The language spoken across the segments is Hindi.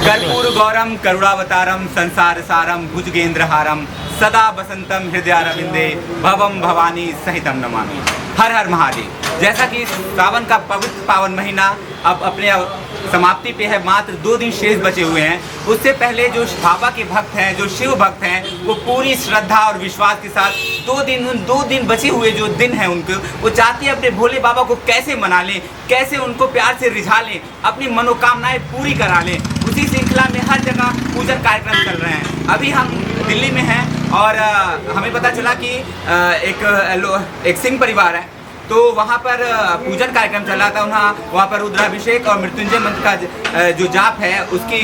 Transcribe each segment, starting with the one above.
कर्पूर गौरम करुणावतारम संसार सारम भुजगेंद्रहारम सदा बसंतम हृदयारविंदे भवम भवानी सहितम नमामि। हर हर महादेव। जैसा कि सावन का पवित्र पावन महीना अब अपने समाप्ति पे है, मात्र 2 दिन शेष बचे हुए हैं। उससे पहले जो बाबा के भक्त हैं, जो शिव भक्त हैं, वो पूरी श्रद्धा और विश्वास के साथ 2 दिन बचे हुए जो दिन हैं उनको, वो चाहते हैं अपने भोले बाबा को कैसे मना लें, कैसे उनको प्यार से रिझा लें, अपनी मनोकामनाएं पूरी करा लें। उसी श्रृंखला में हर जगह पूजन कार्यक्रम चल रहे हैं। अभी हम दिल्ली में हैं और हमें पता चला कि एक सिंह परिवार है, तो वहाँ पर पूजन कार्यक्रम चल रहा था। वहाँ पर रुद्राभिषेक और मृत्युंजय मंत्र का जो जाप है उसकी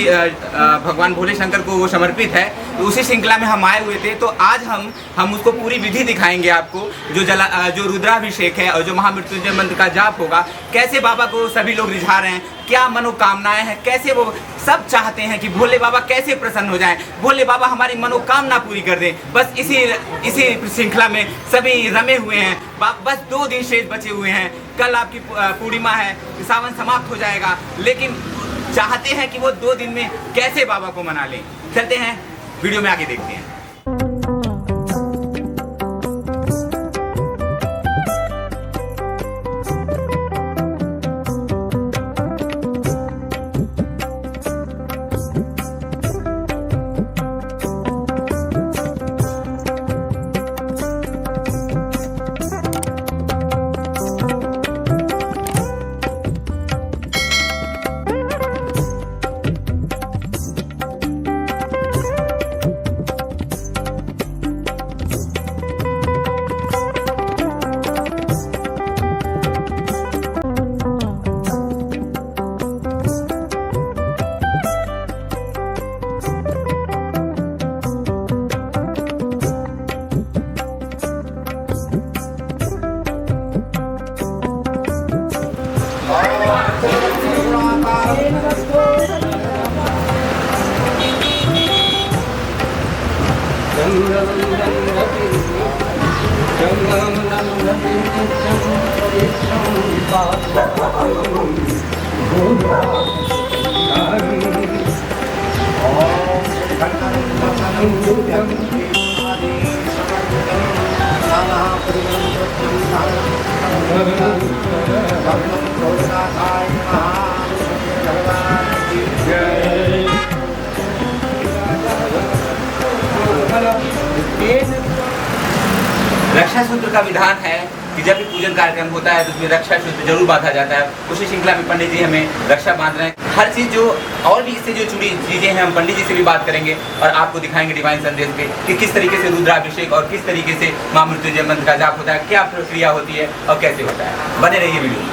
भगवान भोले शंकर को वो समर्पित है। तो उसी श्रृंखला में हम आए हुए थे, तो आज हम उसको पूरी विधि दिखाएंगे आपको। जो रुद्राभिषेक है और जो महामृत्युंजय मंत्र का जाप होगा, कैसे बाबा को सभी लोग रिझा रहे हैं, क्या मनोकामनाएं हैं, कैसे वो सब चाहते हैं कि भोले बाबा कैसे प्रसन्न हो जाएं, भोले बाबा हमारी मनोकामना पूरी कर दें। बस इसी श्रृंखला में सभी रमे हुए हैं। बस 2 दिन शेष बचे हुए हैं। कल आपकी पूर्णिमा है, सावन समाप्त हो जाएगा, लेकिन चाहते हैं कि वो 2 दिन में कैसे बाबा को मना लें। चलते हैं, वीडियो में आगे देखते हैं। रक्षा सूत्र का विधान है कि जब भी पूजन कार्यक्रम होता है तो उसमें रक्षा सूत्र जरूर बांधा जाता है। उसी श्रृंखला में पंडित जी हमें रक्षा बांध रहे हैं। हर चीज़ जो और भी इससे जो जुड़ी चीज़ें हैं, हम पंडित जी से भी बात करेंगे और आपको दिखाएंगे डिवाइन संदेश पे कि किस तरीके से रुद्राभिषेक और किस तरीके से महामृत्युंजय मंत्र का जाप होता है, क्या प्रक्रिया होती है और कैसे होता है। बने रहिए वीडियो में।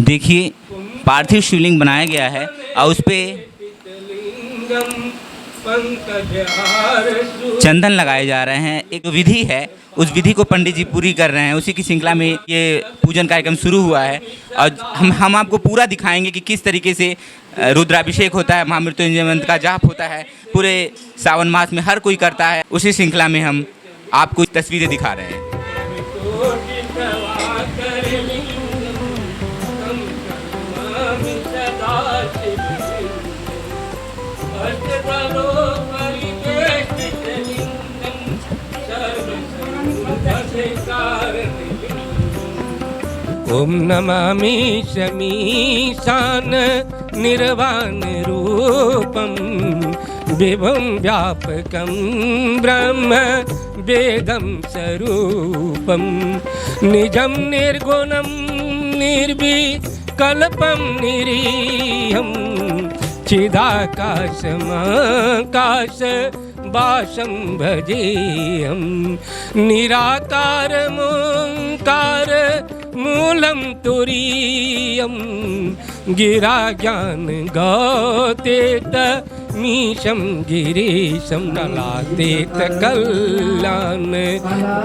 देखिए, पार्थिव शिवलिंग बनाया गया है और उस पर चंदन लगाए जा रहे हैं। एक विधि है, उस विधि को पंडित जी पूरी कर रहे हैं। उसी की श्रृंखला में ये पूजन कार्यक्रम शुरू हुआ है और हम आपको पूरा दिखाएंगे कि किस तरीके से रुद्राभिषेक होता है, महामृत्युंजय मंत्र का जाप होता है। पूरे सावन मास में हर कोई करता है। उसी श्रृंखला में हम आपको तस्वीरें दिखा रहे हैं। ओम नमामि शमीशान निर्वाण रूपम विभुं व्यापकं ब्रह्म वेदं स्वरूपं निजं निर्गुणं निर्विकल्पं निरीहं चिदाकाशमाकाश वासं भजेऽहं निराकारमोङ्कार मूलं तुरीयं गिरा ज्ञान गौतेत मीशं गिरीशं नलातेत कल्याण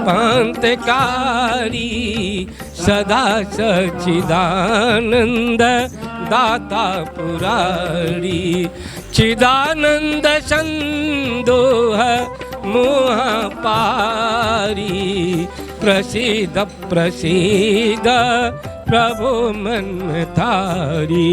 पान्तकारी सदा सच्चिदानंद दाता पुरारी चिदानंद संदोह मोह पारी प्रसीद प्रसीद प्रभु मनतारी।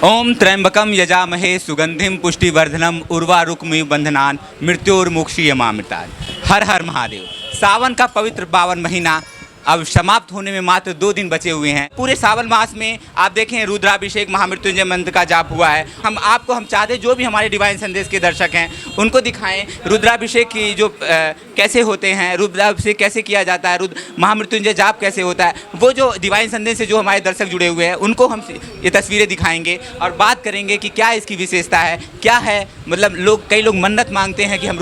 ओम त्र्यंबकम यजामहे सुगंधिम पुष्टिवर्धनम उर्वारुकमिव बंधनान मृत्योर्मुक्षीयमामृतात्। हर हर महादेव। सावन का पवित्र पावन महीना अब समाप्त होने में मात्र 2 दिन बचे हुए हैं। पूरे सावन मास में आप देखें रुद्राभिषेक महामृत्युंजय मंत्र का जाप हुआ है। हम चाहते जो भी हमारे डिवाइन संदेश के दर्शक हैं उनको दिखाएं रुद्राभिषेक की जो कैसे होते हैं, रुद्राभिषेक कैसे किया जाता है, महामृत्युंजय जाप कैसे होता है। वो जो डिवाइन संदेश से जो हमारे दर्शक जुड़े हुए हैं उनको हम ये तस्वीरें दिखाएंगे और बात करेंगे कि क्या इसकी विशेषता है, क्या है। मतलब कई लोग मन्नत मांगते हैं कि हम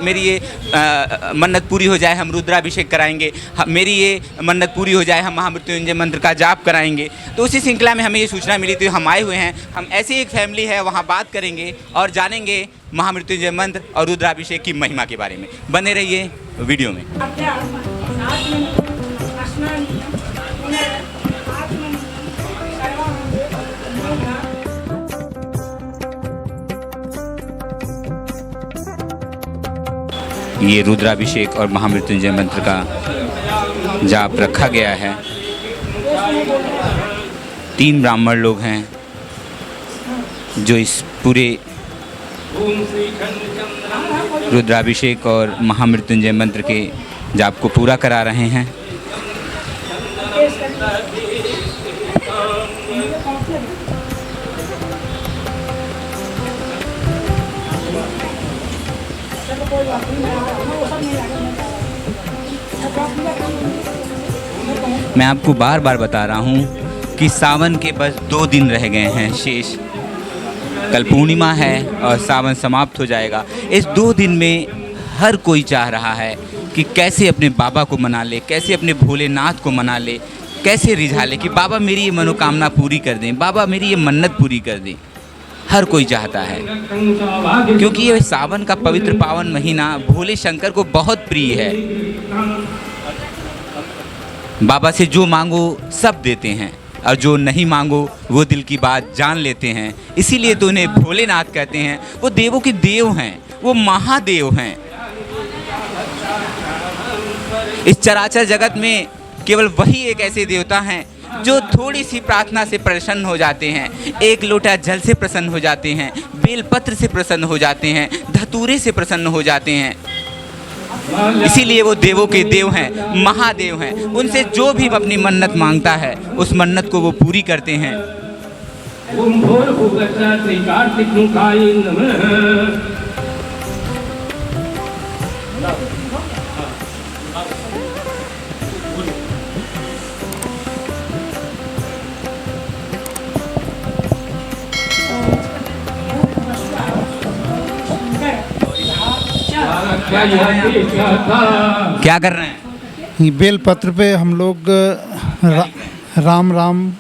मेरी ये मन्नत पूरी हो जाए, हम रुद्राभिषेक कराएंगे, मेरी ये मन्नत पूरी हो जाए, हम महामृत्युंजय मंत्र का जाप कराएंगे। तो उसी श्रृंखला में हमें ये सूचना मिली थी, हम आए हुए हैं। हम ऐसी एक फैमिली है, वहाँ बात करेंगे और जानेंगे महामृत्युंजय मंत्र और रुद्राभिषेक की महिमा के बारे में। बने रहिए वीडियो में। ये रुद्राभिषेक और महामृत्युंजय मंत्र का जाप रखा गया है। 3 ब्राह्मण लोग हैं जो इस पूरे रुद्राभिषेक और महामृत्युंजय मंत्र के जाप को पूरा करा रहे हैं। मैं आपको बार बार बता रहा हूँ कि सावन के बस 2 दिन रह गए हैं शेष। कल पूर्णिमा है और सावन समाप्त हो जाएगा। इस 2 दिन में हर कोई चाह रहा है कि कैसे अपने बाबा को मना ले, कैसे अपने भोलेनाथ को मना ले, कैसे रिझा ले कि बाबा मेरी ये मनोकामना पूरी कर दें, बाबा मेरी ये मन्नत पूरी कर दें। हर कोई चाहता है क्योंकि ये सावन का पवित्र पावन महीना भोले शंकर को बहुत प्रिय है। बाबा से जो मांगो सब देते हैं और जो नहीं मांगो वो दिल की बात जान लेते हैं। इसीलिए तो उन्हें भोलेनाथ कहते हैं। वो देवों के देव हैं, वो महादेव हैं। इस चराचर जगत में केवल वही एक ऐसे देवता हैं जो थोड़ी सी प्रार्थना से प्रसन्न हो जाते हैं, एक लोटा जल से प्रसन्न हो जाते हैं, बेलपत्र से प्रसन्न हो जाते हैं, धतूरे से प्रसन्न हो जाते हैं। इसीलिए वो देवों के देव हैं, महादेव हैं। उनसे जो भी अपनी मन्नत मांगता है उस मन्नत को वो पूरी करते हैं। क्या कर रहे हैं? बेल पत्र पे हम लोग राम राम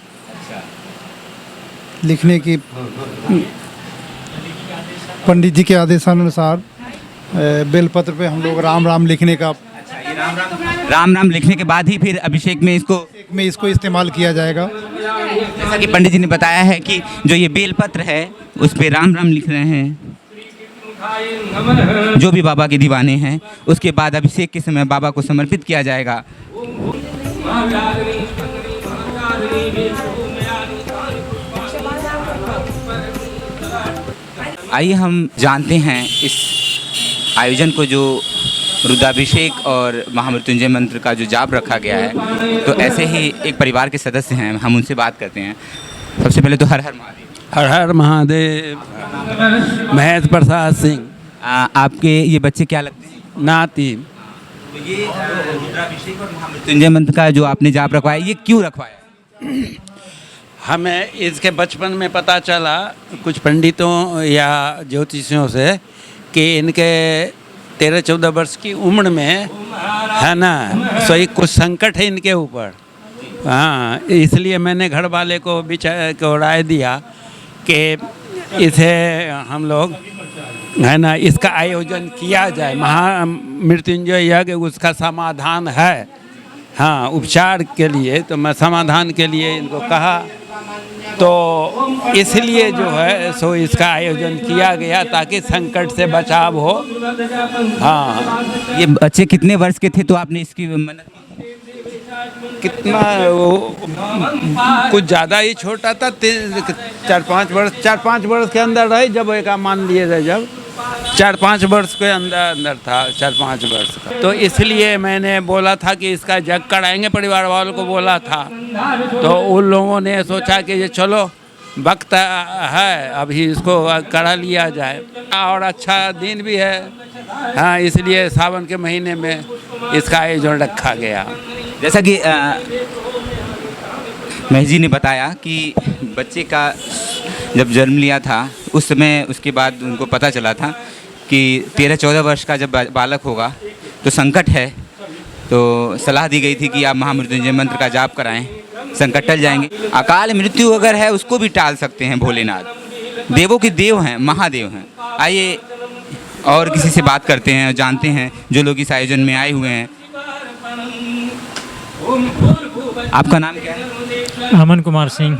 लिखने की पंडित जी के आदेशानुसार बेल पत्र पे हम लोग राम राम लिखने का राम राम लिखने के बाद ही फिर अभिषेक में इसको इस्तेमाल किया जाएगा। जैसा कि पंडित जी ने बताया है कि जो ये बेल पत्र है उस पे राम राम लिख रहे हैं जो भी बाबा के दीवाने हैं। उसके बाद अभिषेक के समय बाबा को समर्पित किया जाएगा। आइए हम जानते हैं इस आयोजन को, जो रुद्राभिषेक और महामृत्युंजय मंत्र का जो जाप रखा गया है। तो ऐसे ही एक परिवार के सदस्य हैं, हम उनसे बात करते हैं। सबसे पहले तो हर हर महादेव। हर हर महादेव। महेश प्रसाद सिंह। आपके ये बच्चे क्या लगते हैं? नाती। तो ये रुद्राभिषेक और महामृत्युंजय मंत्र का जो आपने जाप रखवाया, ये क्यों रखवाया? हमें इसके बचपन में पता चला कुछ पंडितों या ज्योतिषियों से कि इनके 13-14 वर्ष की उम्र में है ना, सही कुछ संकट है इनके ऊपर। हाँ, इसलिए मैंने घर वाले को विचार को राय दिया कि इसे हम लोग है ना इसका आयोजन किया जाए। महामृत्युंजय यज्ञ उसका समाधान है। हाँ, उपचार के लिए तो मैं समाधान के लिए इनको कहा तो इसलिए जो है सो इसका आयोजन किया गया ताकि संकट से बचाव हो। हाँ, ये बच्चे कितने वर्ष के थे तो आपने इसकी मन्नत की? कितना वो कुछ ज़्यादा ही छोटा था, 4-5 वर्ष के अंदर रहे जब एक मान लिए थे, जब 4-5 वर्ष के अंदर था, 4-5 वर्ष का। तो इसलिए मैंने बोला था कि इसका जग कराएंगे, परिवार वालों को बोला था। तो उन लोगों ने सोचा कि ये चलो वक्त है अभी इसको करा लिया जाए, और अच्छा दिन भी है। हाँ, इसलिए सावन के महीने में इसका आयोजन रखा गया। जैसा कि महेश जी ने बताया कि बच्चे का जब जन्म लिया था उस समय, उसके बाद उनको पता चला था कि 13-14 वर्ष का जब बालक होगा तो संकट है, तो सलाह दी गई थी कि आप महामृत्युंजय मंत्र का जाप कराएं, संकट टल जाएंगे। अकाल मृत्यु अगर है उसको भी टाल सकते हैं भोलेनाथ, देवों के देव हैं, महादेव हैं। आइए और किसी से बात करते हैं और जानते हैं जो लोग इस आयोजन में आए हुए हैं। आपका नाम क्या है? अमन कुमार सिंह।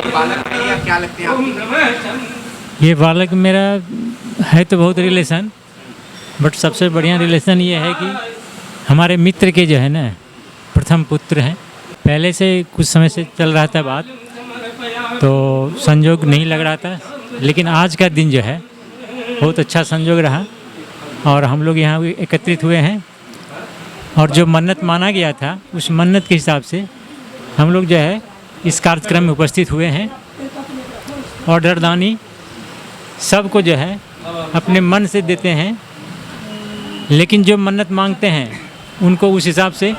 बालक है या क्या लगते हैं आपको? ये बालक मेरा है तो बहुत रिलेशन, बट सबसे बढ़िया रिलेशन ये है कि हमारे मित्र के जो है ना प्रथम पुत्र हैं। पहले से कुछ समय से चल रहा था बात, तो संजोग नहीं लग रहा था, लेकिन आज का दिन जो है बहुत अच्छा संजोग रहा और हम लोग यहाँ एकत्रित हुए हैं। और जो मन्नत माना गया था उस मन्नत के हिसाब से हम लोग जो है इस कार्यक्रम में उपस्थित हुए हैं। और दरदानी सबको जो है अपने मन से देते हैं, लेकिन जो मन्नत मांगते हैं उनको उस हिसाब से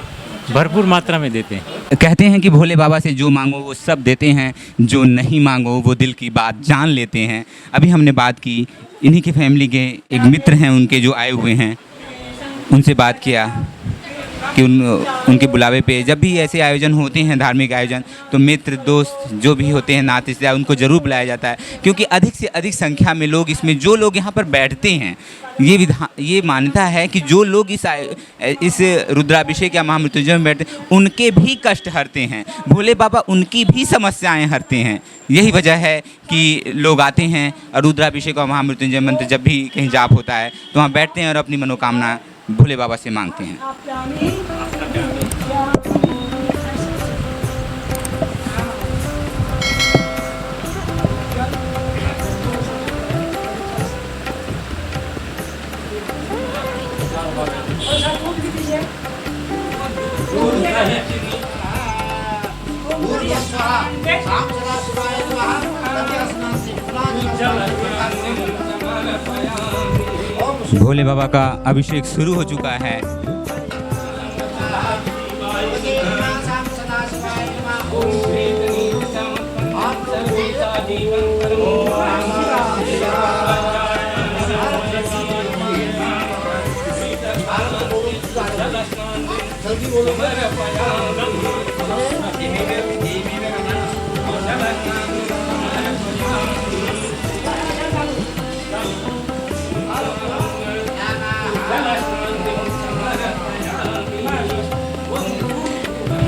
भरपूर मात्रा में देते हैं। कहते हैं कि भोले बाबा से जो मांगो वो सब देते हैं, जो नहीं मांगो वो दिल की बात जान लेते हैं। अभी हमने बात की इन्हीं की फैमिली के एक मित्र हैं, उनके जो आए हुए हैं, उनसे बात किया कि उनके बुलावे पे जब भी ऐसे आयोजन होते हैं, धार्मिक आयोजन, तो मित्र दोस्त जो भी होते हैं, नाते रिश्तेदार, उनको ज़रूर बुलाया जाता है, क्योंकि अधिक से अधिक संख्या में लोग इसमें, जो लोग यहाँ पर बैठते हैं, ये मान्यता है कि जो लोग इस रुद्राभिषेक या महामृत्युंजय में बैठते हैं उनके भी कष्ट हरते हैं, भोले बाबा उनकी भी समस्याएं हरते हैं। यही वजह है कि लोग आते हैं और रुद्राभिषेक और महामृत्युंजय मंत्र जब भी कहीं जाप होता है तो वहाँ बैठते हैं और अपनी मनोकामना भोले बाबा से मांगते हैं। भोले बाबा का अभिषेक शुरू हो चुका है।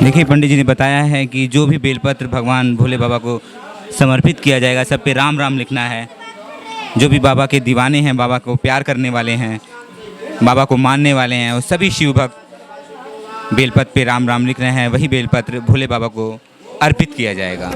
देखिए, पंडित जी ने बताया है कि जो भी बेलपत्र भगवान भोले बाबा को समर्पित किया जाएगा, सब पे राम राम लिखना है। जो भी बाबा के दीवाने हैं, बाबा को प्यार करने वाले हैं, बाबा को मानने वाले हैं, और सभी शिव भक्त बेलपत्र पे राम राम लिख रहे हैं, वही बेलपत्र भोले बाबा को अर्पित किया जाएगा।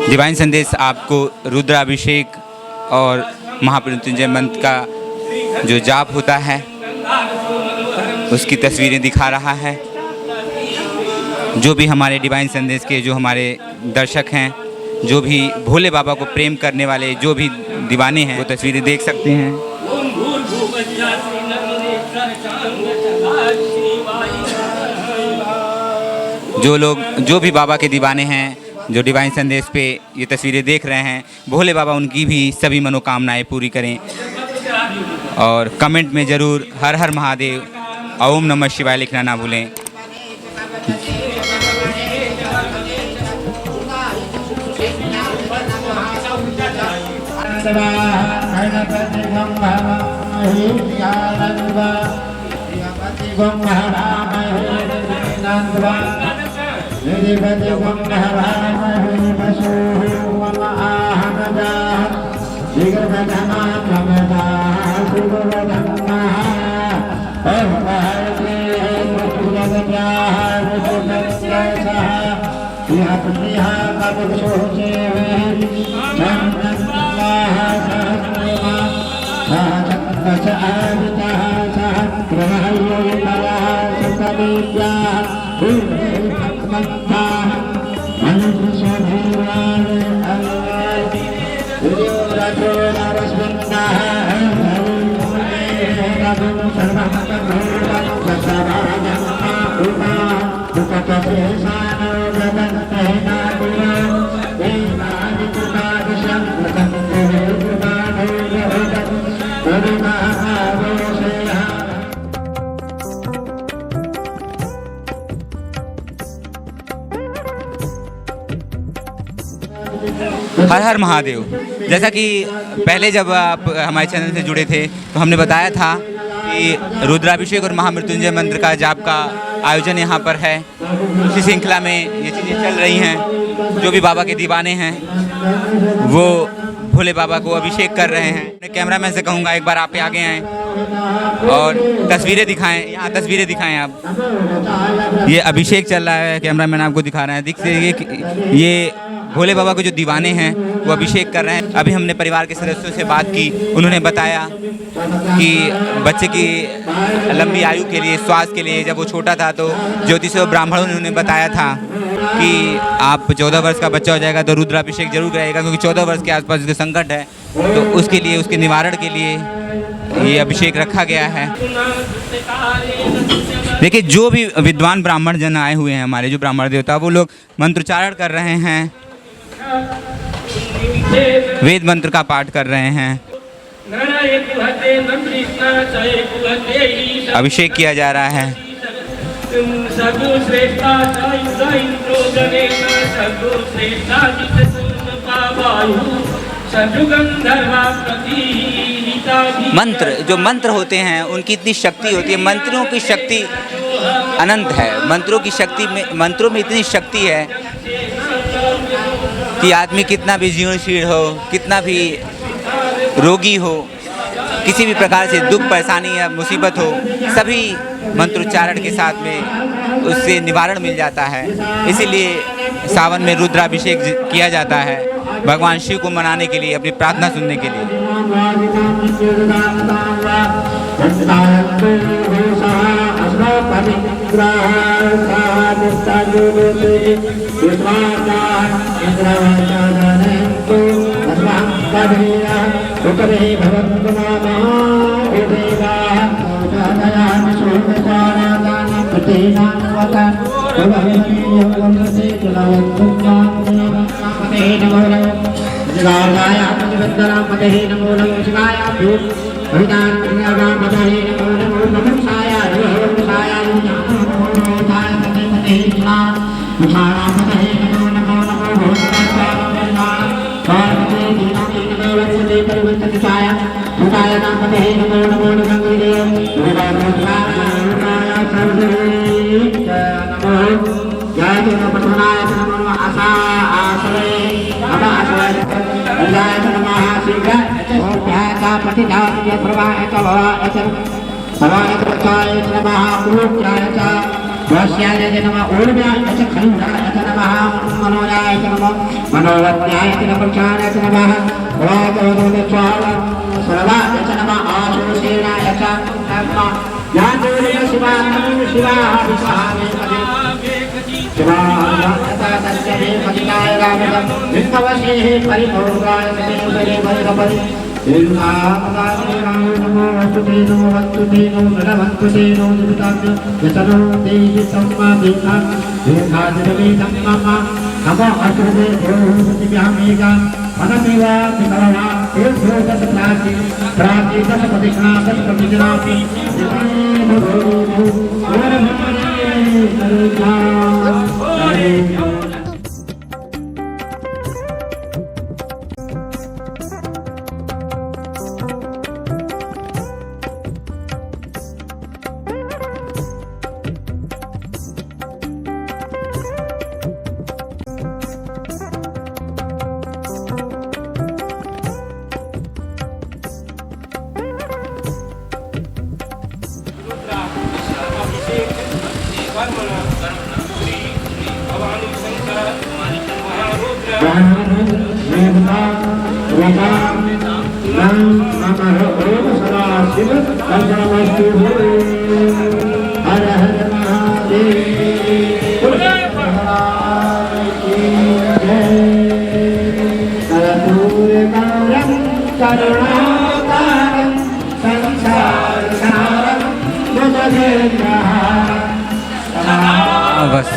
डिवाइन संदेश आपको रुद्राभिषेक और महामृत्युंजय मंत्र का जो जाप होता है उसकी तस्वीरें दिखा रहा है। जो भी हमारे डिवाइन संदेश के जो हमारे दर्शक हैं, जो भी भोले बाबा को प्रेम करने वाले जो भी दीवाने हैं, वो तस्वीरें देख सकते हैं। जो भी बाबा के दीवाने हैं, जो डिवाइन संदेश पे ये तस्वीरें देख रहे हैं, भोले बाबा उनकी भी सभी मनोकामनाएं पूरी करें। और कमेंट में ज़रूर हर हर महादेव, ओम नमः शिवाय लिखना ना भूलें। हर हर महादेव। जैसा कि पहले जब आप हमारे चैनल से जुड़े थे तो हमने बताया था कि रुद्राभिषेक और महामृत्युंजय मंत्र का जाप का आयोजन यहाँ पर है। इसी श्रृंखला में ये चीज़ें चल रही हैं। जो भी बाबा के दीवाने हैं वो भोले बाबा को अभिषेक कर रहे हैं। मैं कैमरामैन से कहूँगा एक बार आप आगे आएँ और तस्वीरें दिखाएं। यहाँ तस्वीरें दिखाएं आप। ये अभिषेक चल रहा है, कैमरामैन आपको दिखा रहे हैं। दिख से ये भोले बाबा को जो दीवाने हैं वो अभिषेक कर रहे हैं। अभी हमने परिवार के सदस्यों से बात की, उन्होंने बताया कि बच्चे की लंबी आयु के लिए, स्वास्थ्य के लिए, जब वो छोटा था तो ज्योतिषी और ब्राह्मणों ने उन्हें बताया था कि आप 14 वर्ष का बच्चा हो जाएगा तो रुद्राभिषेक जरूर कराएगा, क्योंकि 14 वर्ष के आसपास उसके संकट है, तो उसके लिए, उसके निवारण के लिए ये अभिषेक रखा गया है। देखिए, जो भी विद्वान ब्राह्मण जन आए हुए हैं, हमारे जो ब्राह्मण देवता, वो लोग मंत्रोच्चारण कर रहे हैं, वेद मंत्र का पाठ कर रहे हैं, अभिषेक किया जा रहा है। मंत्र, जो मंत्र होते हैं उनकी इतनी शक्ति होती है। मंत्रों की शक्ति अनंत है। मंत्रों की शक्ति में, मंत्रों में इतनी शक्ति है कि आदमी कितना भी जीर्ण शीर्ण हो, कितना भी रोगी हो, किसी भी प्रकार से दुख, परेशानी या मुसीबत हो, सभी मंत्रोच्चारण के साथ में उससे निवारण मिल जाता है। इसीलिए सावन में रुद्राभिषेक किया जाता है, भगवान शिव को मनाने के लिए, अपनी प्रार्थना सुनने के लिए। बस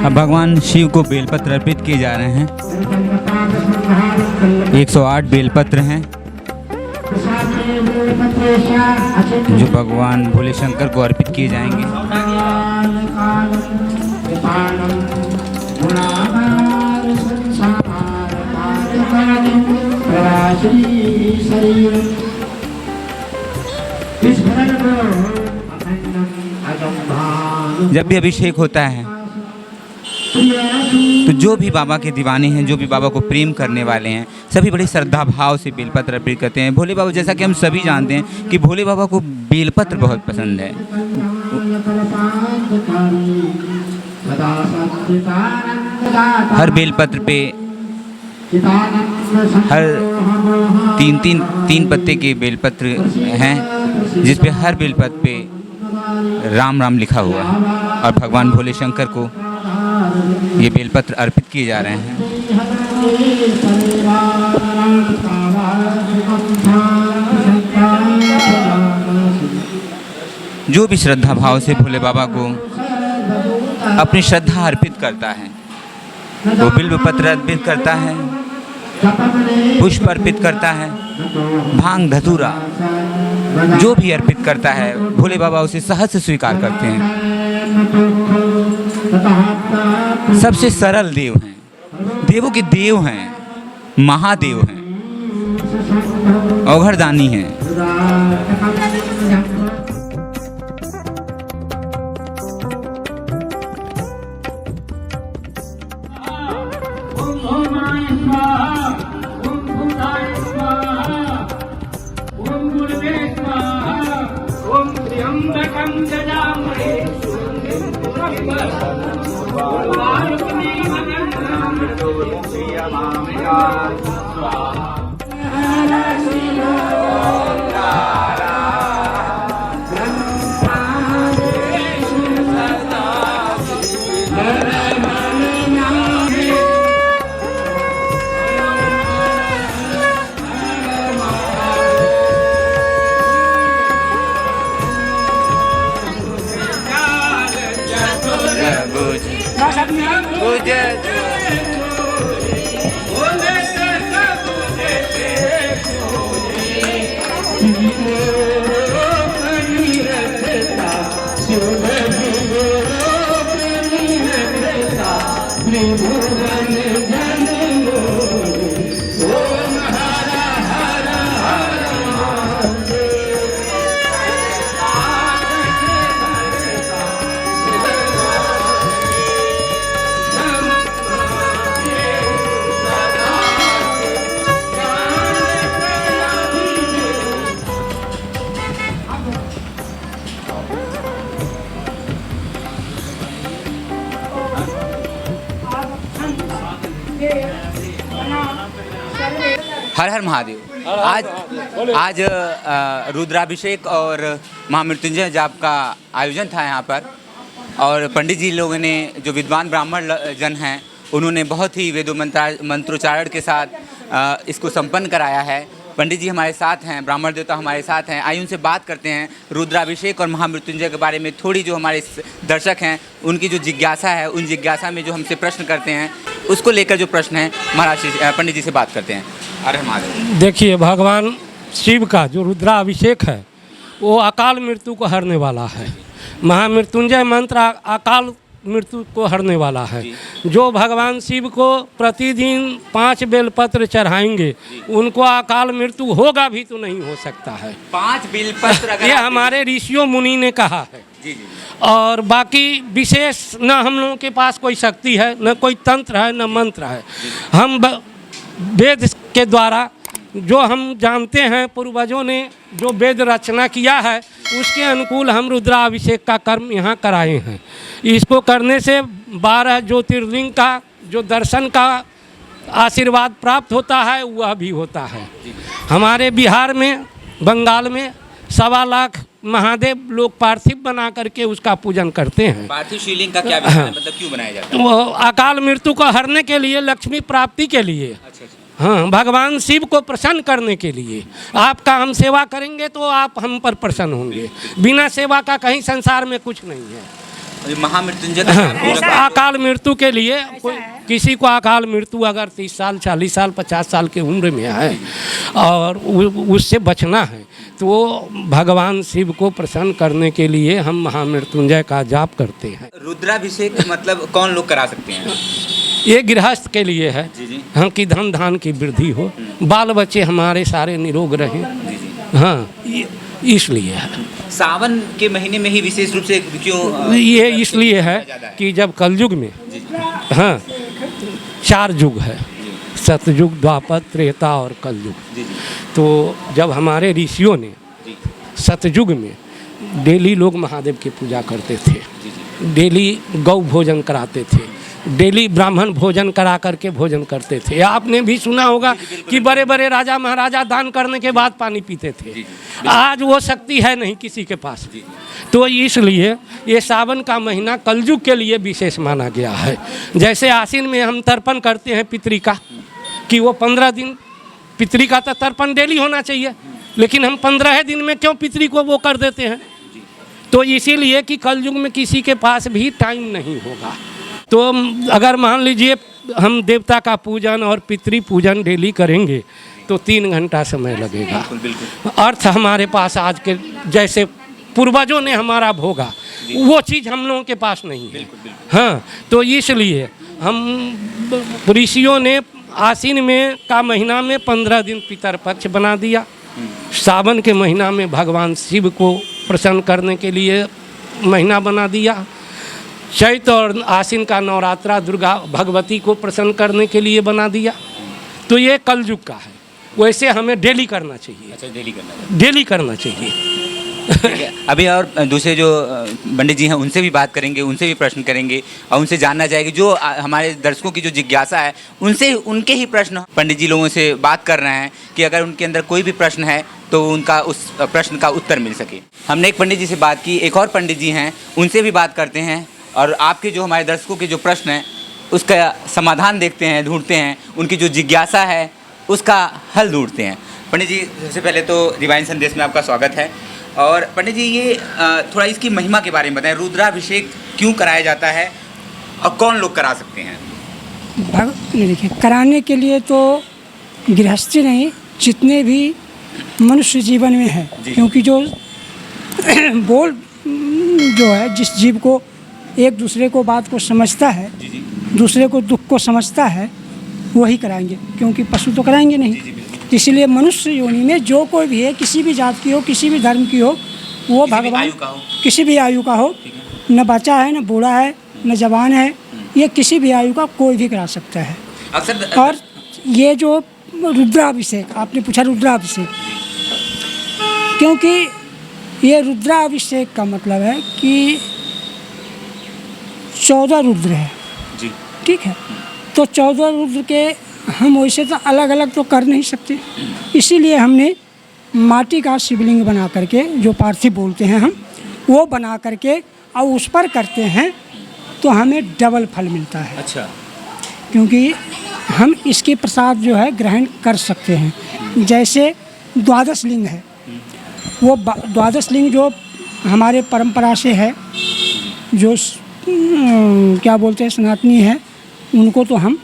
अब भगवान शिव को बेलपत्र अर्पित किए जा रहे हैं। 108 बेलपत्र हैं जो भगवान भोले शंकर को अर्पित किए जाएंगे। जब भी अभिषेक होता है तो जो भी बाबा के दीवाने हैं, जो भी बाबा को प्रेम करने वाले हैं, सभी बड़ी श्रद्धा भाव से बेलपत्र अर्पित करते हैं। भोले बाबा, जैसा कि हम सभी जानते हैं कि भोले बाबा को बेलपत्र बहुत पसंद है। हर बेलपत्र पे हर तीन पत्ते के बेलपत्र हैं, जिस पे हर बेलपत्र पे राम राम लिखा हुआ है और भगवान भोले शंकर को ये बेलपत्र अर्पित किए जा रहे हैं। जो भी श्रद्धा भाव से भोले बाबा को अपनी श्रद्धा अर्पित करता है, वो बिल्व पत्र अर्पित करता है, पुष्प अर्पित करता है, भांग धतूरा जो भी अर्पित करता है, भोले बाबा उसे सहज से स्वीकार करते हैं। सबसे सरल देव हैं, देवों के देव हैं, महादेव हैं, अवघड़दानी हैं। हर हर महादेव। आज रुद्राभिषेक और महामृत्युंजय जाप का आयोजन था यहाँ पर, और पंडित जी लोगों ने, जो विद्वान ब्राह्मण जन हैं, उन्होंने बहुत ही वेदों मंत्रोच्चारण के साथ इसको संपन्न कराया है। पंडित जी हमारे साथ हैं, ब्राह्मण देवता हमारे साथ हैं। आइए उनसे बात करते हैं रुद्राभिषेक और महामृत्युंजय के बारे में। थोड़ी जो हमारे दर्शक हैं उनकी जो जिज्ञासा है, उन जिज्ञासा में जो हमसे प्रश्न करते हैं उसको लेकर जो प्रश्न है महाराज पंडित जी से बात करते हैं। अरे महाराज, देखिए, भगवान शिव का जो रुद्राभिषेक है वो अकाल मृत्यु को हरने वाला है। महामृत्युंजय मंत्र अकाल मृत्यु को हरने वाला है। जो भगवान शिव को प्रतिदिन 5 बेलपत्र चढ़ाएंगे उनको अकाल मृत्यु होगा भी तो नहीं हो सकता है। 5 बेलपत्र ये हमारे ऋषियों मुनि ने कहा है। जी जी। और बाकी विशेष न हम लोगों के पास कोई शक्ति है, न कोई तंत्र है, न मंत्र है। हम वेद के द्वारा जो हम जानते हैं, पूर्वजों ने जो वेद रचना किया है उसके अनुकूल हम रुद्राभिषेक का कर्म यहाँ कराए हैं। इसको करने से 12 ज्योतिर्लिंग का जो दर्शन का आशीर्वाद प्राप्त होता है वह भी होता है। हमारे बिहार में, बंगाल में 1.25 लाख महादेव लोग पार्थिव बना करके उसका पूजन करते हैं। पार्थिव शिवलिंग का क्या मतलब क्यों बनाया जाता है? वो अकाल मृत्यु को हरने के लिए, लक्ष्मी प्राप्ति के लिए। अच्छा। हाँ, भगवान शिव को प्रसन्न करने के लिए। आपका हम सेवा करेंगे तो आप हम पर प्रसन्न होंगे। बिना सेवा का कहीं संसार में कुछ नहीं है। महामृत्युंजय अकाल मृत्यु के लिए कोई किसी को अकाल मृत्यु अगर 30 साल, 40 साल, 50 साल की उम्र में है और उससे बचना है तो वो भगवान शिव को प्रसन्न करने के लिए हम महामृत्युंजय का जाप करते हैं। रुद्राभिषेक मतलब कौन लोग करा सकते हैं? ये गृहस्थ के लिए है। जी जी। हाँ, कि धन धान की वृद्धि हो, बाल बच्चे हमारे सारे निरोग रहें। जी जी। हाँ, इसलिए है। सावन के महीने में ही विशेष रूप से क्यों? ये इसलिए है कि जब कलयुग में, हाँ, 4 युग है, सतयुग, द्वापर, त्रेता और कलयुग। तो जब हमारे ऋषियों ने सतयुग में डेली लोग महादेव की पूजा करते थे, डेली गौ भोजन कराते थे, डेली ब्राह्मण भोजन करा करके भोजन करते थे। आपने भी सुना होगा कि बड़े बड़े राजा महाराजा दान करने के बाद पानी पीते थे। आज वो शक्ति है नहीं किसी के पास। तो इसलिए ये सावन का महीना कलयुग के लिए विशेष माना गया है। जैसे आश्विन में हम तर्पण करते हैं पितरी का, कि वो 15 दिन पितरी का तो तर्पण डेली होना चाहिए, लेकिन हम 15 दिन में क्यों पितरी को वो कर देते हैं? तो इसीलिए कि कलयुग में किसी के पास भी टाइम नहीं होगा। तो अगर मान लीजिए हम देवता का पूजन और पितृ पूजन डेली करेंगे तो 3 घंटा समय लगेगा। अर्थ हमारे पास आज के जैसे पूर्वजों ने हमारा भोगा वो चीज़ हम लोगों के पास नहीं है। हाँ, तो इसलिए हम ऋषियों ने आश्विन में का महीना में 15 दिन पितरपक्ष बना दिया। सावन के महीना में भगवान शिव को प्रसन्न करने के लिए महीना बना दिया। चैत और आश्विन का नवरात्रा दुर्गा भगवती को प्रसन्न करने के लिए बना दिया। तो ये कलयुग का है, वैसे हमें डेली करना चाहिए। अच्छा, डेली करना चाहिए। अभी और दूसरे जो पंडित जी हैं उनसे भी बात करेंगे, उनसे भी प्रश्न करेंगे और उनसे जानना चाहेंगे जो हमारे दर्शकों की जो जिज्ञासा है उनसे उनके ही प्रश्न पंडित जी लोगों से बात कर रहे हैं कि अगर उनके अंदर कोई भी प्रश्न है तो उनका उस प्रश्न का उत्तर मिल सके। हमने एक पंडित जी से बात की, एक और पंडित जी हैं उनसे भी बात करते हैं और आपके जो हमारे दर्शकों के जो प्रश्न हैं उसका समाधान देखते हैं, ढूंढते हैं, उनकी जो जिज्ञासा है उसका हल ढूंढते हैं। पंडित जी, सबसे पहले तो डिवाइन संदेश में आपका स्वागत है। और पंडित जी, ये थोड़ा इसकी महिमा के बारे में बताएं, रुद्राभिषेक क्यों कराया जाता है और कौन लोग करा सकते हैं? नहीं, देखिए, कराने के लिए तो गृहस्थी नहीं, जितने भी मनुष्य जीवन में है, क्योंकि जो बोल जो है, जिस जीव को एक दूसरे को बात को समझता है, दूसरे को दुख को समझता है, वही कराएंगे, क्योंकि पशु तो कराएंगे नहीं। इसलिए मनुष्य योनि में जो कोई भी है, किसी भी जात की हो, किसी भी धर्म की हो, वो भगवान किसी भी आयु का हो, न बच्चा है, न बूढ़ा है, न जवान है, ये किसी भी आयु का कोई भी करा सकता है। और ये जो रुद्राभिषेक आपने पूछा, रुद्राभिषेक, क्योंकि ये रुद्राभिषेक का मतलब है कि 14 रुद्र है, ठीक है। तो 14 रुद्र के हम वैसे तो अलग अलग तो कर नहीं सकते, इसीलिए हमने माटी का शिवलिंग बना करके, जो पार्थिव बोलते हैं हम, वो बना करके और उस पर करते हैं तो हमें डबल फल मिलता है। अच्छा। क्योंकि हम इसके प्रसाद जो है ग्रहण कर सकते हैं। जैसे द्वादश लिंग है, वो द्वादश लिंग जो हमारे परंपरा से है, जो क्या बोलते हैं सनातनी है, उनको तो हम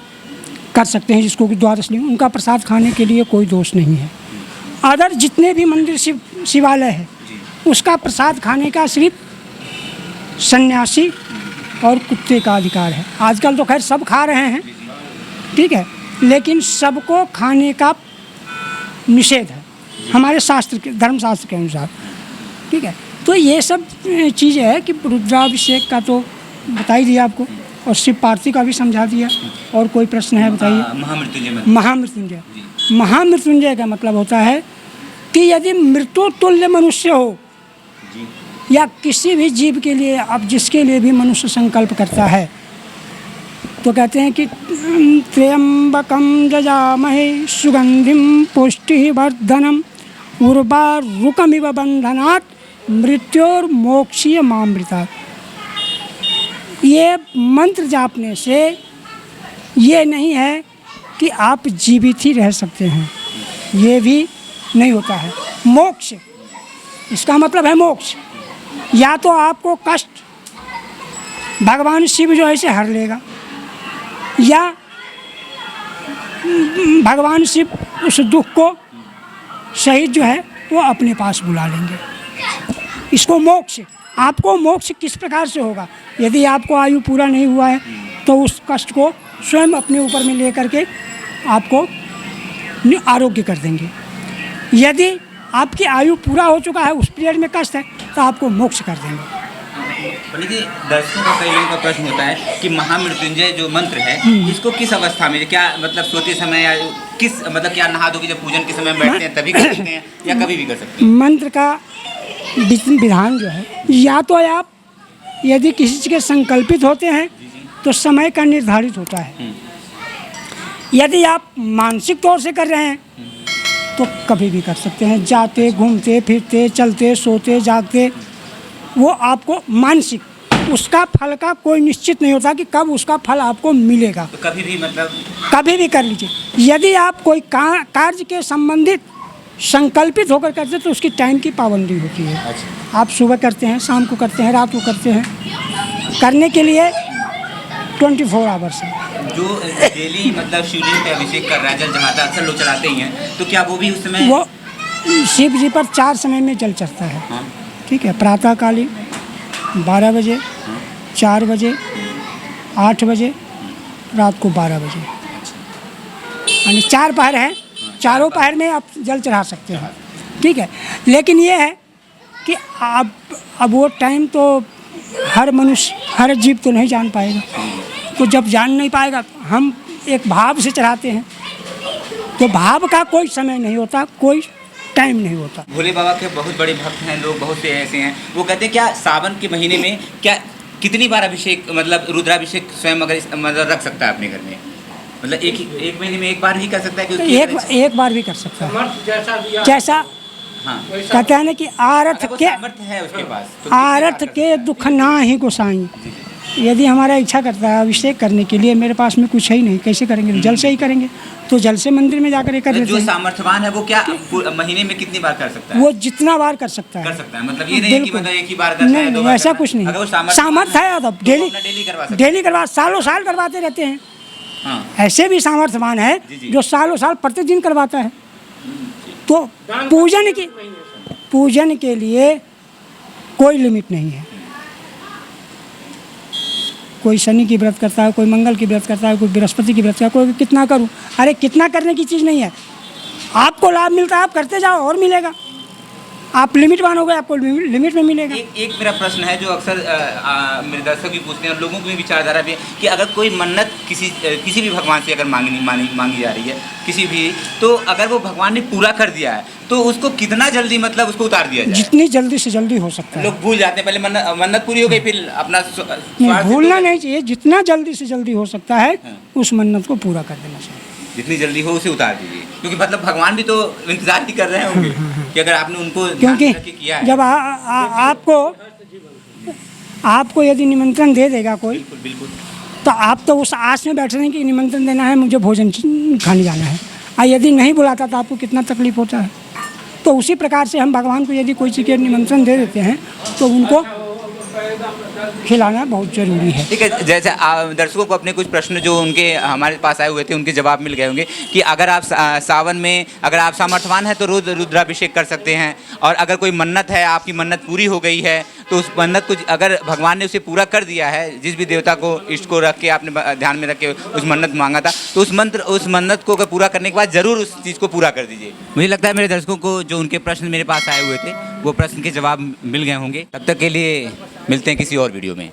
कर सकते हैं, जिसको कि द्वादश लिंग, उनका प्रसाद खाने के लिए कोई दोष नहीं है। अदर जितने भी मंदिर शिवालय है, उसका प्रसाद खाने का सिर्फ सन्यासी और कुत्ते का अधिकार है। आजकल तो खैर सब खा रहे हैं, ठीक है, लेकिन सबको खाने का निषेध है हमारे शास्त्र के, धर्मशास्त्र के अनुसार, ठीक है। तो ये सब चीज़ें है कि रुद्राभिषेक का तो बता ही दिया आपको, और शिव पार्थिव का भी समझा दिया। और कोई प्रश्न है बताइए? महामृत्युंजय, महामृत्युंजय का मतलब होता है कि यदि मृत्यु तुल्य मनुष्य हो, या किसी भी जीव के लिए, अब जिसके लिए भी मनुष्य संकल्प करता है, तो कहते हैं कि त्र्यंबकम जजामहे सुगंधिम पुष्टिवर्धनम उर्वारुकमिव बंधनात् मृत्योर्मोक्षीय मामृतात्। ये मंत्र जापने से ये नहीं है कि आप जीवित ही रह सकते हैं, ये भी नहीं होता है। मोक्ष, इसका मतलब है मोक्ष। या तो आपको कष्ट भगवान शिव जो है इसे हर लेगा, या भगवान शिव उस दुख को शहीद जो है वो अपने पास बुला लेंगे। इसको मोक्ष। आपको मोक्ष किस प्रकार से होगा? यदि आपको आयु पूरा नहीं हुआ है तो उस कष्ट को स्वयं अपने ऊपर में ले करके आपको आरोग्य कर देंगे। यदि आपकी आयु पूरा हो चुका है, उस पीरियड में कष्ट है, तो आपको मोक्ष कर देंगे। पंडित जी, दर्शकों का कई लोगों का प्रश्न होता है कि महामृत्युंजय जो मंत्र है, इसको किस अवस्था में, क्या मतलब सोते समय, या किस मतलब क्या नहा धो के जब पूजन के समय बैठते हैं तभी कर सकते हैं, या कभी भी कर सकते हैं? मंत्र का विधान जो है, या तो आप यदि किसी चीज़ के संकल्पित होते हैं तो समय का निर्धारित होता है। यदि आप मानसिक तौर से कर रहे हैं तो कभी भी कर सकते हैं, जाते घूमते फिरते चलते सोते जागते, वो आपको मानसिक, उसका फल का कोई निश्चित नहीं होता कि कब उसका फल आपको मिलेगा। तो कभी भी मतलब कभी भी कर लीजिए। यदि आप कोई कार्य के संबंधित संकल्पित होकर करते हैं तो उसकी टाइम की पाबंदी होती है। अच्छा। आप सुबह करते हैं, शाम को करते हैं, रात को करते हैं, करने के लिए 24 आवर्स है। जो डेली मतलब शिवलिंग पे अभिषेक कर रहा है, जल चढ़ाता है, अक्सर लोग चढ़ाते ही हैं, तो क्या वो भी उस समय? वो शिव जी पर 4 समय में जल चढ़ता है। हाँ। ठीक है, प्रातःकालीन 12 बजे, 4 बजे, 8 बजे, रात को 12 बजे, यानी 4 पहर है। चारों पहर में आप जल चढ़ा सकते हैं, ठीक है। लेकिन ये है कि अब वो टाइम तो हर मनुष्य, हर जीव तो नहीं जान पाएगा। तो जब जान नहीं पाएगा, हम एक भाव से चढ़ाते हैं, तो भाव का कोई समय नहीं होता, कोई टाइम नहीं होता। भोले बाबा के बहुत बड़े भक्त हैं लोग, बहुत से ऐसे हैं, वो कहते हैं क्या सावन के महीने में क्या कितनी बार अभिषेक, मतलब रुद्राभिषेक स्वयं अगर मतलब रख सकता है अपने घर में? मतलब एक महीने में एक बार ही कर सकता है? क्योंकि एक बार भी कर सकता है, जैसा हाँ, कहते हैं ना कि आरथ के सामर्थ्य है उसके पास, तो आरथ के दुख ना ही गोसाई, यदि हमारा इच्छा करता है अभिषेक करने के लिए, मेरे पास में कुछ है ही नहीं, कैसे करेंगे? जल से ही करेंगे, तो जल से मंदिर में जाकर कर लेते जो हैं। सामर्थ्यवान है वो क्या महीने में कितनी बार कर सकता है? वो जितना बार कर सकता है। कर सकता है, मतलब ये नहीं है कि बिल्कुल। मतलब एक ही बार करता है, नहीं, दो नहीं, बार ऐसा करता कुछ नहीं। अगर वो सामर्थ्य है तो डेली डेली करवा सकता डेली करवा, सालों साल करवाते रहते हैं। हाँ। ऐसे भी सामर्थ्यवान है जी, जी। जो सालों साल प्रतिदिन करवाता है। तो पूजन के लिए कोई लिमिट नहीं है। कोई शनि की व्रत करता है, कोई मंगल की व्रत करता है, कोई बृहस्पति की व्रत करता है, कोई कितना करूं। अरे कितना करने की चीज़ नहीं है, आपको लाभ मिलता है आप करते जाओ और मिलेगा। आप लिमिट मानोगे आपको लिमिट में मिलेगा। एक मेरा प्रश्न है जो अक्सर मेरे दर्शक भी पूछते हैं और लोगों की भी विचारधारा भी है कि अगर कोई मन्नत किसी भी भगवान से अगर मांगी जा रही है किसी भी, तो अगर वो भगवान ने पूरा कर दिया है तो उसको कितना जल्दी मतलब उसको उतार दिया जाए? जितनी जल्दी से जल्दी हो सकता है। लोग भूल जाते हैं, पहले मन्नत पूरी हो गई फिर अपना नहीं, भूलना नहीं चाहिए। जितना जल्दी से जल्दी हो सकता है उस मन्नत को पूरा कर देना चाहिए। जितनी जल्दी हो उसे उतार दीजिए, क्योंकि मतलब भगवान भी तो इंतजार ही कर रहे होंगे कि अगर आपने उनको क्योंकि किया है। जब आपको यदि निमंत्रण दे देगा कोई, बिल्कुल तो आप तो उस आस में बैठ रहे हैं कि निमंत्रण देना है, मुझे भोजन खाने जाना है। और यदि नहीं बुलाता तो आपको कितना तकलीफ होता है। तो उसी प्रकार से हम भगवान को यदि कोई चीज़ के निमंत्रण दे देते हैं तो उनको खिलाना बहुत जरूरी है। ठीक है, जैसे दर्शकों को अपने कुछ प्रश्न जो उनके हमारे पास आए हुए थे उनके जवाब मिल गए होंगे कि अगर आप सावन में अगर आप सामर्थ्यवान हैं तो रोज रुद्राभिषेक कर सकते हैं, और अगर कोई मन्नत है, आपकी मन्नत पूरी हो गई है तो उस मन्नत को अगर भगवान ने उसे पूरा कर दिया है, जिस भी देवता को इष्ट को रख के आपने ध्यान में रख के उस मन्नत मांगा था, तो उस मन्नत को अगर पूरा करने के बाद ज़रूर उस चीज़ को पूरा कर दीजिए। मुझे लगता है मेरे दर्शकों को जो उनके प्रश्न मेरे पास आए हुए थे वो प्रश्न के जवाब मिल गए होंगे। तब तक के लिए मिलते हैं किसी और वीडियो में।